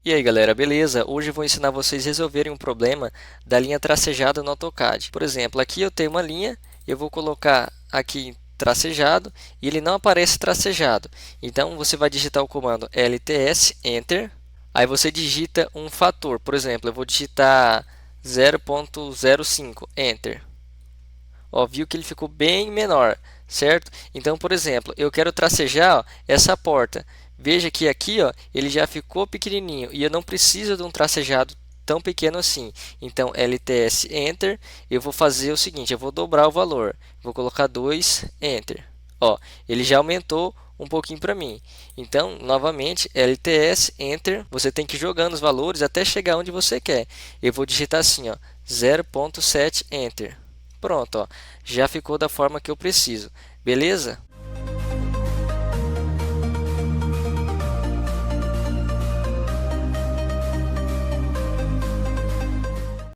E aí galera, beleza? Hoje eu vou ensinar vocês a resolverem um problema da linha tracejada no AutoCAD. Por exemplo, aqui eu tenho uma linha, eu vou colocar aqui tracejado e ele não aparece tracejado. Então você vai digitar o comando LTS, Enter, aí você digita um fator, por exemplo, eu vou digitar 0,05, Enter. Ó, viu que ele ficou bem menor, certo? Então, por exemplo, eu quero tracejar ó, essa porta. Veja que aqui ó, ele já ficou pequenininho e eu não preciso de um tracejado tão pequeno assim. Então, LTS Enter, eu vou fazer o seguinte, eu vou dobrar o valor. Vou colocar 2, Enter. Ó, ele já aumentou um pouquinho para mim. Então, novamente, LTS Enter, você tem que ir jogando os valores até chegar onde você quer. Eu vou digitar assim, ó, 0,7 Enter. Pronto, ó, já ficou da forma que eu preciso. Beleza?